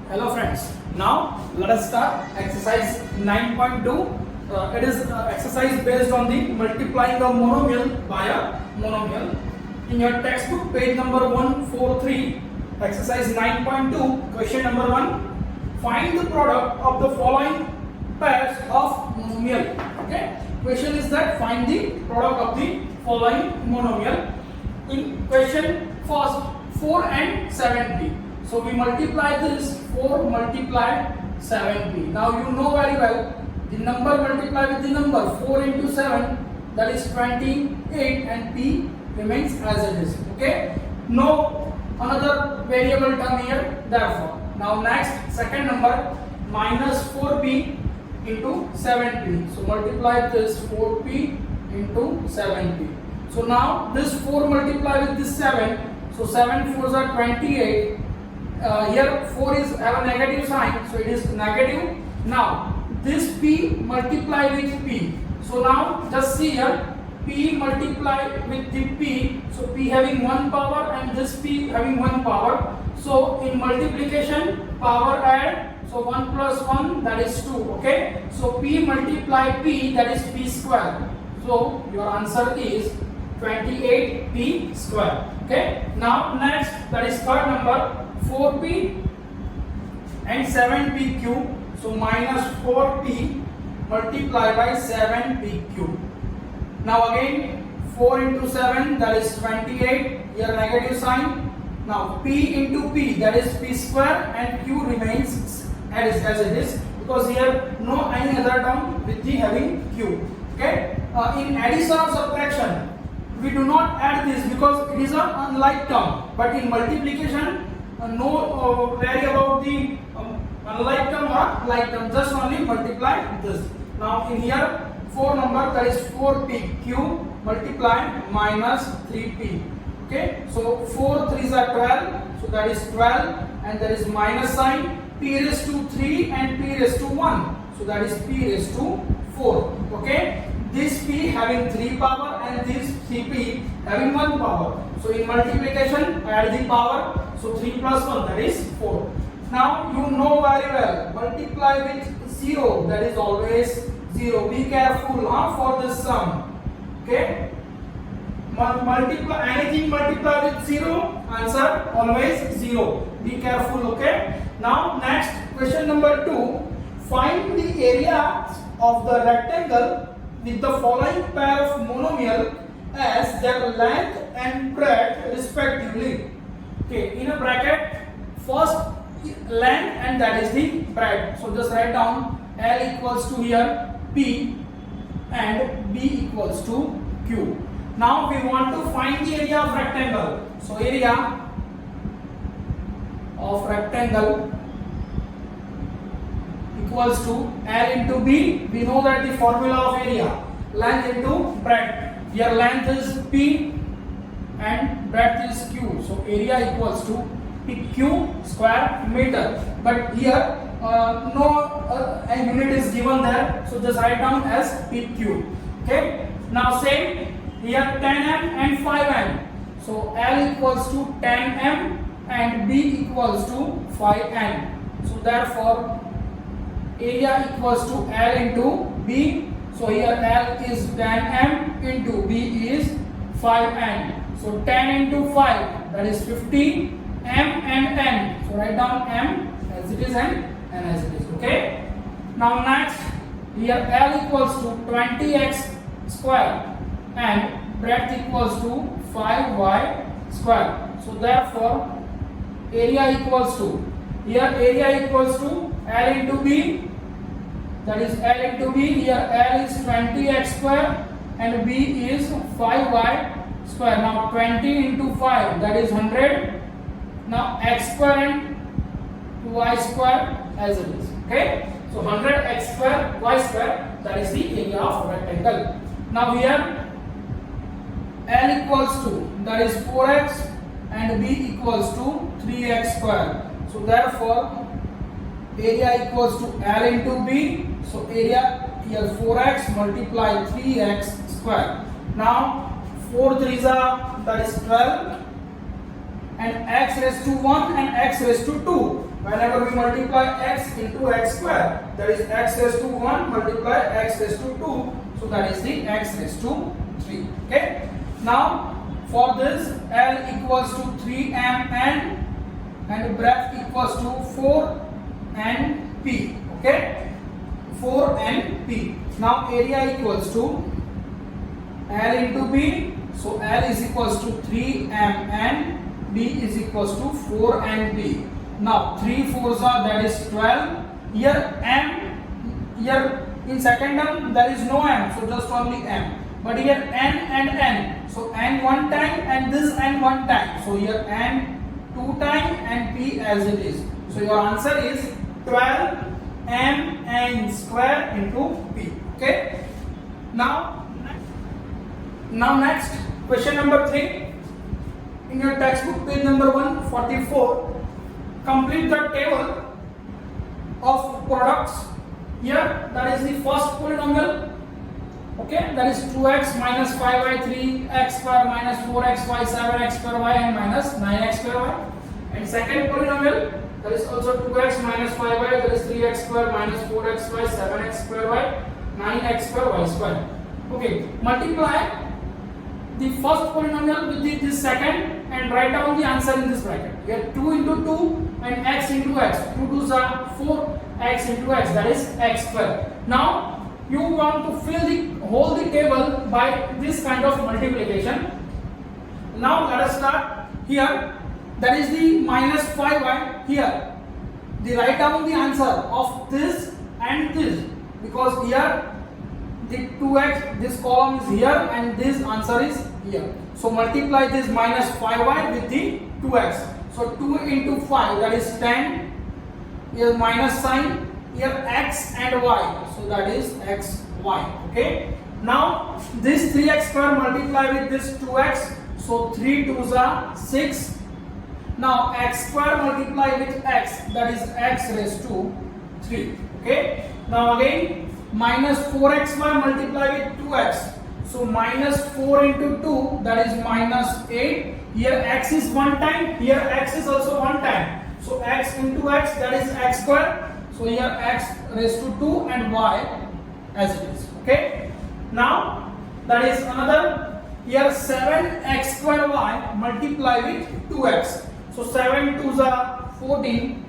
Hello friends, now let us start exercise 9.2. It is exercise based on the multiplying of monomial by a monomial. In your textbook page number 143, exercise 9.2, question number 1, find the product of the following pairs of monomial. Okay, question is that find the product of the following monomial. In question first 4 and 7p. So we multiply this 4 multiplied 7p. Now you know very well the number multiplied with the number 4 into 7, that is 28, and p remains as it is. Okay. No another variable term here. Therefore, now next second number minus 4p into 7p. So multiply this 4p into 7p. So now this 4 multiply with this 7. So 7 4s are 28. Here 4 is have a negative sign, so it is negative. Now this p multiply with p. So now just see here, p multiply with the p. So p having 1 power and this p having 1 power. So in multiplication power add. So 1 plus 1, that is 2. Okay. So p multiply p, that is p square. So your answer is 28p square. Okay. Now next, that is third number, 4p and 7p cube. So minus 4p multiplied by 7p cube. Now again 4 into 7, that is 28. Here negative sign. Now p into p, that is p square, and q remains as it is, because here no any other term with the having q. Okay. In addition or subtraction, we do not add this because it is an unlike term. But in multiplication, no vary about the unlike term or like term, just only multiply this. Now in here 4 number, that is 4p cube multiplied minus 3p. Okay, so 4 3s are 12, so that is 12, and there is minus sign, p raised to 3 and p raised to 1, so that is p raised to 4. Okay, this p having 3 power and this 3p having 1 power. So in multiplication add the power. So 3 plus 1, that is 4. Now you know very well, multiply with 0, that is always 0. Be careful for this sum. Okay. Multiply anything multiply with 0, answer always 0. Be careful. Okay. Now next question number 2, find the area of the rectangle with the following pair of monomial as their length and breadth respectively. Okay, in a bracket, first length and that is the breadth. So just write down L equals to here P and B equals to Q. Now we want to find the area of rectangle. So area of rectangle equals to L into B. We know that the formula of area, length into breadth. Here length is P and breadth is Q. So area equals to PQ square meter. But here no unit is given there. So just write down as PQ. Okay. Now same here 10m and 5m. So L equals to 10m and B equals to 5m. So therefore area equals to L into B. So here L is 10m into B is 5n. So 10 into 5, that is 15, m and n. So write down m as it is and n as it is. Okay. Now next, here L equals to 20x square and breadth equals to 5y square. So therefore area equals to, here area equals to L into B, that is L into B. Here L is 20x square and B is 5y square. Now 20 into 5, that is 100. Now x square and y square as it is. Okay. So 100 x square y square, that is the area of rectangle. Now here L equals to, that is 4x and B equals to 3x square. So therefore area equals to L into B. So area here 4x multiply 3x square. Now 4 3s are, that is 12, and x raised to 1 and x raised to 2. whenever we multiply x into x square, that is x raised to 1 multiply x raised to 2, so that is the x raised to 3. Okay. Now for this, L equals to 3mn and breadth equals to 4np. Okay, 4np. Now area equals to L into B. So L is equals to 3mn, B is equals to 4np. Now 3 4s are, that is 12. Here m, here in second term there is no m, so just only m. But here n and n, so n one time and this n one time. So here n two time and p as it is. So your answer is 12 mn square into p. Okay. Now next question number 3. In your textbook page number 144, complete the table of products. Here that is the first polynomial. Okay, that is 2x minus 5y, 3x square minus 4xy, 7x square y and minus 9x square y. And second polynomial, that is also 2x minus 5y, that is 3x square minus 4xy, 7x square y, 9x square y square. Okay, multiply the first polynomial with this second and write down the answer in this bracket. We have 2 into 2 and x into x. 2 2s are 4x into x, that is x square. Now you want to fill the whole table by this kind of multiplication. Now let us start here. That is the minus 5y here. The write down the answer of this and this, because here the 2x, this column is here and this answer is here. So multiply this minus 5y with the 2x. So 2 into 5, that is 10. Here minus sign. Here x and y, so that is x y. Okay. Now this 3x square multiply with this 2x, so 3 2s are 6. Now x square multiply with x, that is x raised to 3. Okay. Now again minus 4xy multiply with 2x, so minus 4 into 2, that is minus 8. Here x is one time, here x is also one time, so x into x, that is x square. So here x raised to 2 and y as it is. Okay. Now that is another, here 7x square y multiply with 2x. So 7 2s are 14.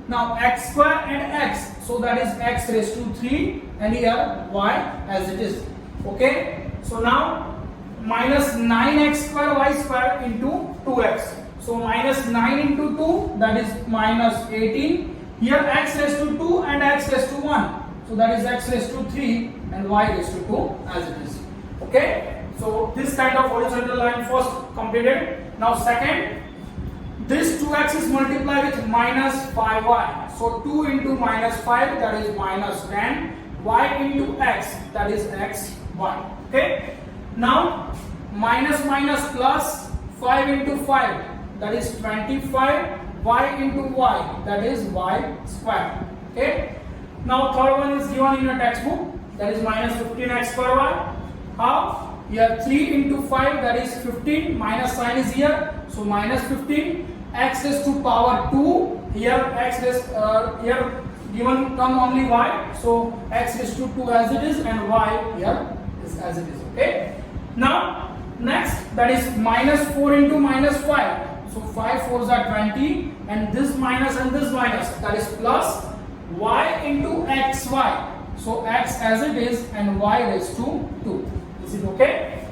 Now x square and x, so that is x raised to 3 and here y as it is. Okay. So now minus 9x square y square into 2x. So minus 9 into 2, that is minus 18. Here x raised to 2 and x raised to 1. So that is x raised to 3 and y raised to 2 as it is. Okay. So this kind of horizontal line first completed. Now second, this 2x is multiplied with minus 5y. So 2 into minus 5, that is minus 10. Y into x, that is xy. Okay. Now minus minus plus 5 into 5, that is 25. Y into y, that is y square. Okay. Now third one is given in your textbook, that is minus 15x square y. How? Here 3 into 5, that is 15. Minus sign is here, so minus 15. X raised to power 2. Here x raised here given term only y, so x raised to 2 as it is and y here is as it is. Okay. Now next, that is minus 4 into minus 5. So 5 4s are 20 and this minus, that is plus y into xy. So x as it is and y raised to 2. Is it okay?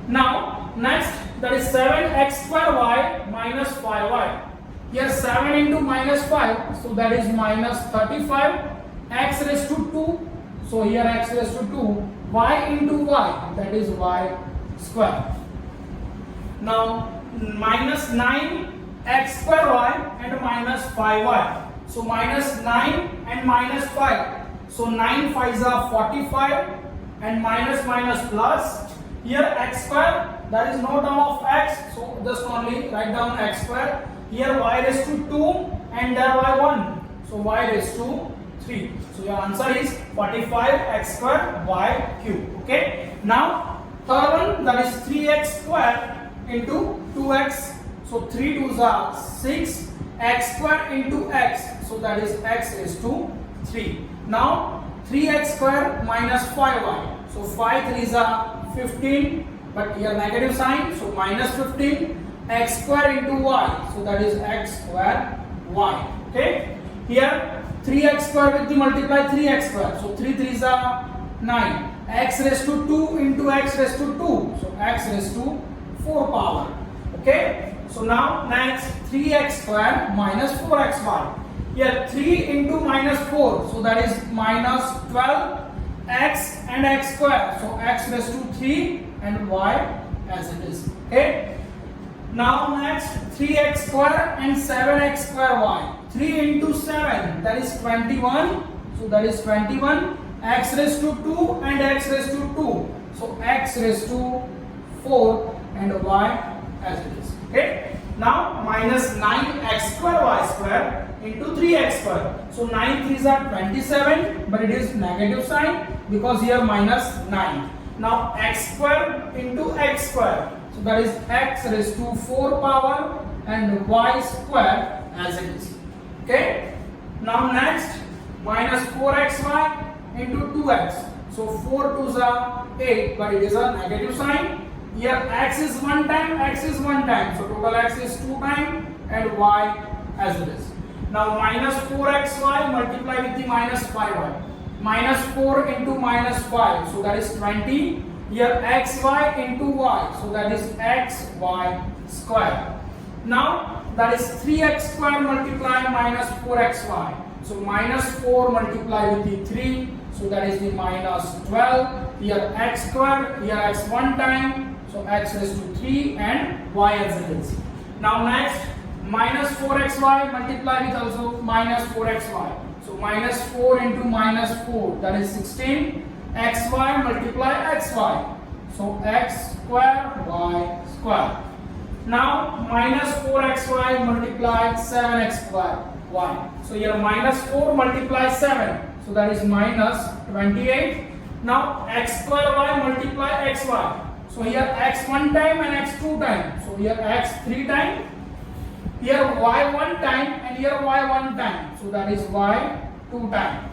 Now next, that is 7x square y minus 5y. Here 7 into minus 5, so that is minus 35. X raised to 2, so here x raised to 2. Y into y, that is y square. Now minus 9x square y and minus 5y. So minus 9 and minus 5. So 9 5s are 45 and minus minus plus. Here x square, there is no term of x, so just only write down x square. Here y raised to 2 and there y 1. So y raised to 3. So your answer is 45x square y cube. Okay. Now third one, that is 3x square into 2x. So 3 2s are 6 x square into x, so that is x raised to 3. Now 3x square minus 5y, so 5 3s are 15, but here negative sign, so minus 15. X square into y, so that is x square y. Okay, here 3x square with the multiply 3x square, so 3 3s are 9. X raised to 2 into x raised to 2, so x raised to 4 power. Okay, so now next 3x square minus 4xy. Here 3 into minus 4, so that is minus 12 x and x square, so x raised to 3 and y as it is. Okay, now next 3x square and 7x square y. 3 into 7, that is 21, so that is 21. X raised to 2 and x raised to 2, so x raised to 4 and y as it is. Okay, now minus 9x square y square into 3x square, so 9 3s are 27, but it is negative sign because here minus 9. Now x square into x square, so that is x raised to 4 power and y square as it is. Okay, now next minus 4xy into 2x, so 4 2s are 8, but it is a negative sign. Here x is 1 time, x is 1 time, so total x is 2 time and y as it is. Now minus 4xy multiply with the minus 5y. Minus 4 into minus 5, so that is 20. Here xy into y, so that is xy square. Now that is 3x square multiply minus 4xy. So minus 4 multiply with the 3, so that is the minus 12. Here x square, here x 1 time, so x raised to 3 and y as it is. Now next minus 4xy multiply with also minus 4xy. So minus 4 into minus 4, that is 16. xy multiply xy, so x square y square. Now minus 4xy multiply 7x square y. So here minus 4 multiply 7, so that is minus 28. Now x square y multiply xy. So here x 1 time and x 2 time. So here x 3 time. Here y 1 time and here y 1 time. So that is y 2 time.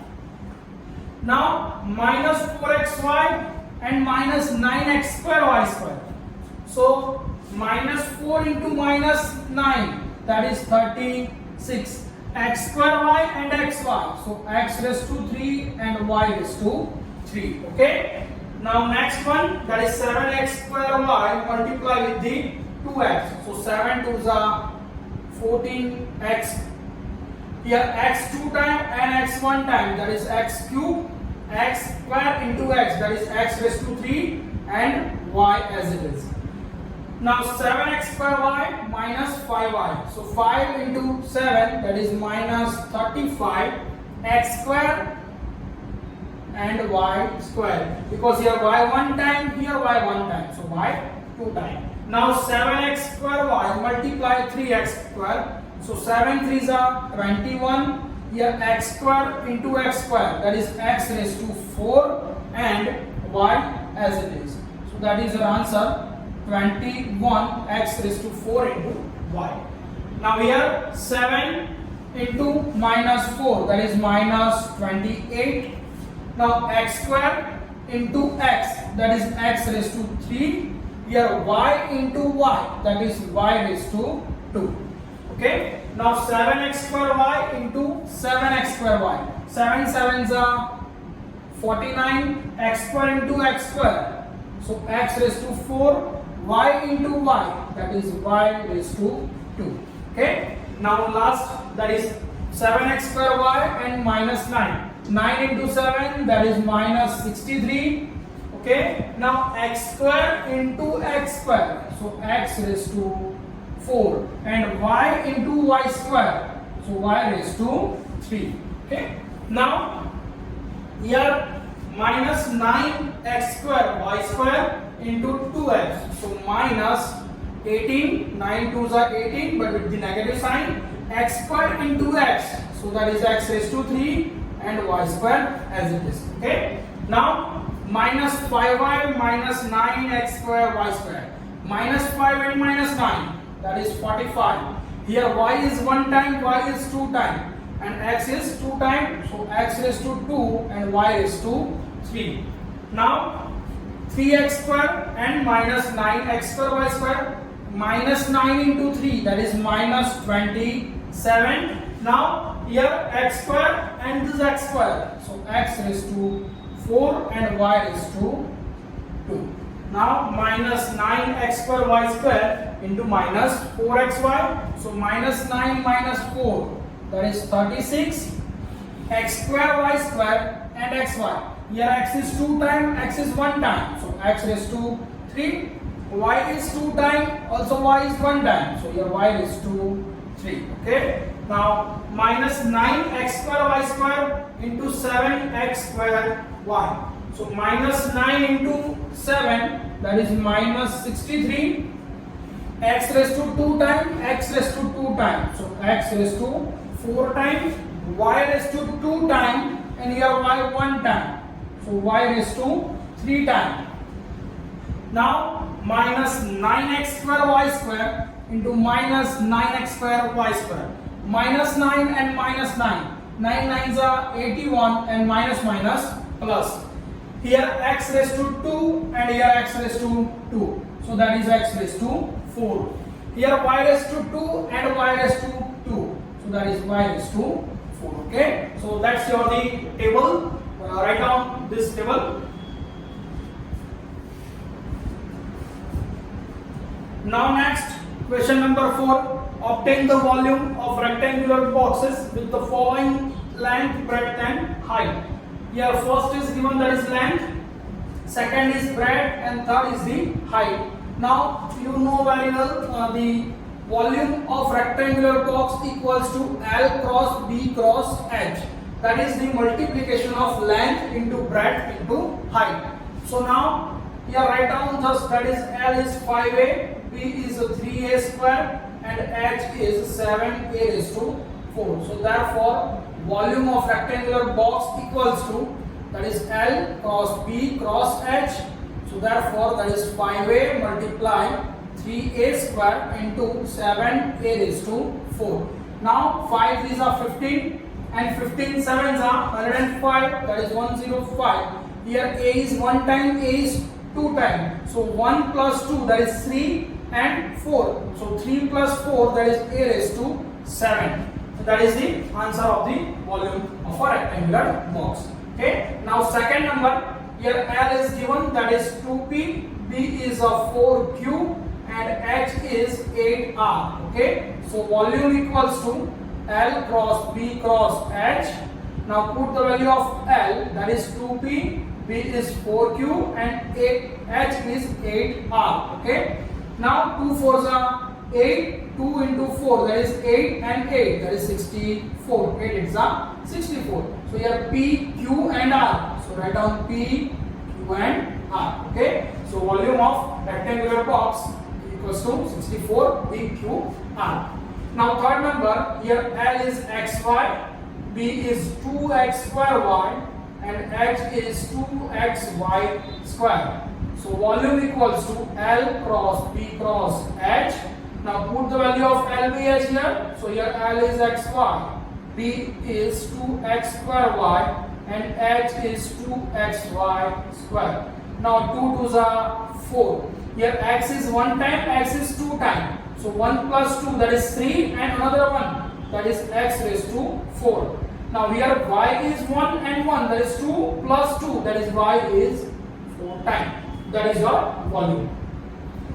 Now minus 4xy and minus 9x square y square. So minus 4 into minus 9, that is 36. X square y and xy. So x raised to 3 and y raised to 3. Okay. Now next one, that is 7x square y multiply with the 2x. So 7 2s are 14x. Here x 2 time and x 1 time, that is x cube. X square into x, that is x raised to 3 and y as it is. Now 7x square y minus 5y. So 5 into 7, that is minus 35 x square and y square. Because here y 1 time, here y 1 time. So y 2 time. Now 7x square y multiply 3x square. So 7 3s are 21. Here x square into x square, that is x raised to 4 and y as it is. So that is your answer, 21 x raised to 4 into y. Now here 7 into minus 4, that is minus 28. Now x square into x, that is x raised to 3. Here y into y, that is y raised to 2. Okay. Now 7x square y into 7x square y. 7 7s are 49. X square into x square. So x raised to 4. Y into y, that is y raised to 2. Okay. Now last, that is 7x square y and minus 9. 9 into 7, that is minus 63. Okay. Now x square into x square. So x raised to 4 and y into y square, so y raised to 3. Okay. Now here minus 9x square y square into 2x, so minus 18. 9 2s are 18, but with the negative sign. X square into x, so that is x raised to 3 and y square as it is. Okay. Now minus 5y minus 9x square y square. Minus 5 and minus 9, that is 45. Here y is 1 time, y is 2 time, and x is 2 time. So x raised to 2 and y raised to 3. Now 3x square and minus 9x square y square. Minus 9 into 3, that is minus 27. Now here x square and this x square. So x raised to 4 and y raised to 2. Now minus 9x square y square into minus 4xy. So minus 9 minus 4, that is 36. X square y square and xy. Here x is 2 time, x is 1 time. So x raised to 3. Y is 2 time, also y is 1 time. So here y raised to 3. Okay. Now minus 9x square y square into 7x square y. So minus 9 into 7, that is minus 63. X raised to 2 times, x raised to 2 times. So x raised to 4 times, y raised to 2 times, and here y 1 time. So y raised to 3 times. Now minus 9x square y square into minus 9x square y square. Minus 9 and minus 9. 9 nines are 81 and minus minus plus. Here x raised to 2 and here x raised to 2. So that is x raised to 4. Here y raised to 2 and y raised to 2. So that is y raised to 4. Okay. So that's your the table. Write down this table. Now next, question number 4. Obtain the volume of rectangular boxes with the following length, breadth and height. Here first is given, that is length, second is breadth, and third is the height. Now you know very well the volume of rectangular box equals to L cross B cross H. That is the multiplication of length into breadth into height. So now here write down just, that is L is 5a, B is 3a square, and H is 7a raised to 4. So therefore volume of rectangular box equals to, that is L cross B cross H. So therefore that is 5a multiply 3a square into 7a raised to 4. Now 5 these are 15 and 15 sevens are 105, that is 105. Here a is 1 time, a is 2 time. So 1 plus 2, that is 3 and 4. So 3 plus 4, that is a raised to 7. So that is the answer of the volume of a rectangular box. Okay. Now second number, here L is given, that is 2p, B is a 4q, and H is 8r. Okay. So volume equals to L cross B cross H. Now put the value of L, that is 2p, B is 4q, and H is 8r. Okay. Now 2 4s are 8, 2 into 4, that is 8 and 8, that is 64. 8 is 64. So here P, Q and R. So write down P, Q and R. Okay. So volume of rectangular box equals to 64 P, Q, R. Now third number, here L is xy, B is 2x square y, and H is 2xy square. So volume equals to L cross B cross H. Now put the value of LBH here. So here L is xy, B is 2x square y, and H is 2xy square. Now 2 2s are 4. Here x is 1 time, x is 2 time. So 1 plus 2, that is 3, and another 1, that is x raised to 4. Now here y is 1 and 1, that is 2 plus 2, that is y is 4 times. That is your volume.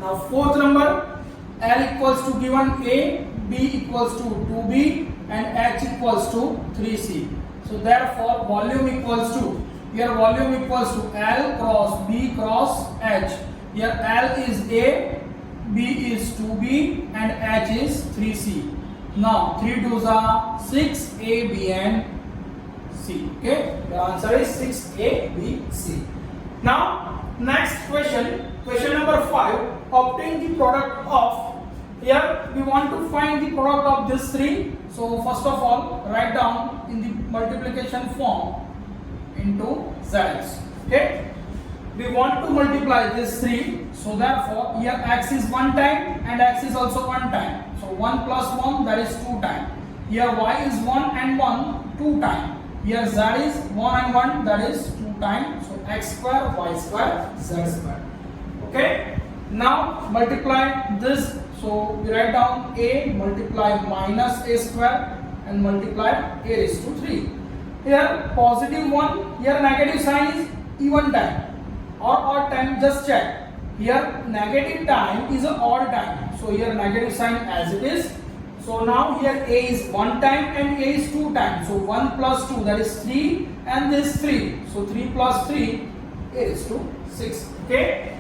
Now fourth number, L equals to given A, B equals to 2B, and H equals to 3C. So therefore volume equals to, here volume equals to L cross B cross H. Here L is A, B is 2B, and H is 3C. Now 3 2s are 6, A, B and C. Okay, the answer is 6, A, B, C. Now next question, question number 5. Obtain the product of, here we want to find the product of these three. So first of all, write down in the multiplication form into z's. Okay, we want to multiply this 3. So therefore here x is 1 time and x is also 1 time. So 1 plus 1, that is 2 times. Here y is 1 and 1, 2 times. Here z is 1 and 1, that is 2 times. So x square, y square, z square. Okay. Now multiply this. So we write down a multiply minus a square and multiply a raised to 3. Here positive 1, here negative sign is even time or odd time. Just check. Here negative time is an odd time. So here negative sign as it is. So now here a is 1 time and a is 2 times. So 1 plus 2, that is 3, and this 3. So 3 plus 3 is to 6. Okay.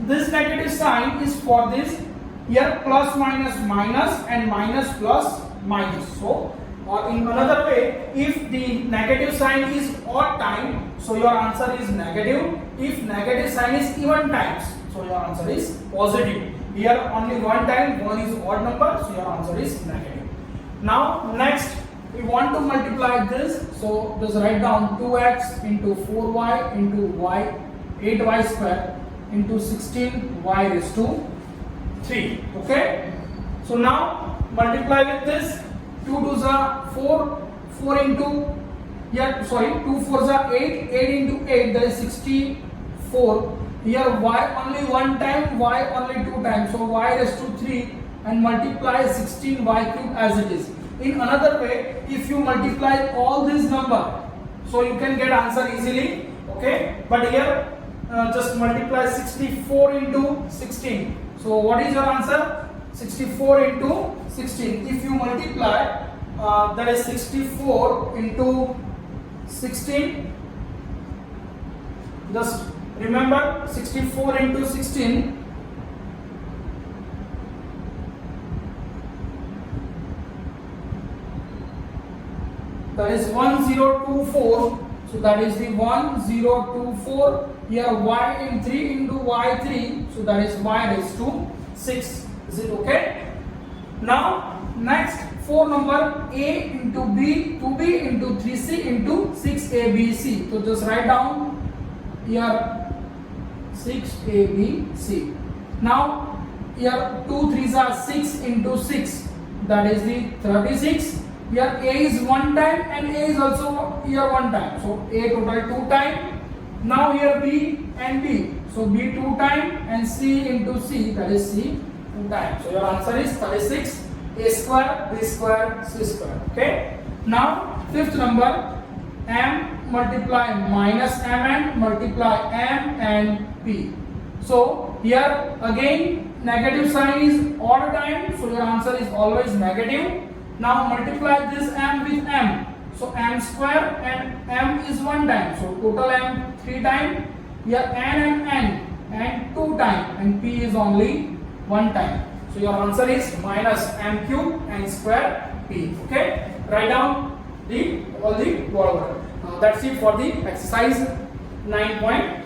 This negative sign is for this. Here plus minus minus and minus plus minus. So or in another way, if the negative sign is odd time, so your answer is negative. If negative sign is even times, so your answer is positive. Here only one time, one is odd number, so your answer is negative. Now next we want to multiply this, so just write down 2x into 4y into y 8y square into 16y raised to 3. Okay. So now multiply with this. 2 2s are 4, 4 into, yeah, sorry, 2 4s are 8, 8 into 8, that is 64. Here y only one time, y only 2 times, so y raised to 3 and multiply 16y cube as it is. In another way, if you multiply all this number, so you can get answer easily. Okay, but here just multiply 64 into 16. So what is your answer? 64 into 16. If you multiply, that is 64 into 16. Just remember 64 into 16. That is 1024. So that is the 1024. Here y in 3 into y3. So that is y raised to 6. Is it okay? Now next 4 number a into b, 2b into 3c into 6abc. So just write down here 6abc. Now here 2 3s are 6 into 6. That is the 36. Here a is 1 time and a is also here 1 time. So a total 2 time. Now here b and b. So b 2 time and c into c, that is c 2 times. So your answer is 36. A square, b square, c square. Okay. Now fifth number, m multiply minus m and multiply m and p. So here again negative sign is odd time. So your answer is always negative. Now multiply this m with m. So m square and m is 1 time. So total m 3 times. Here n and 2 times and p is only 1 time. So your answer is minus m cube n square p. Okay. Write down all the whatever. That's it for the exercise 9.2.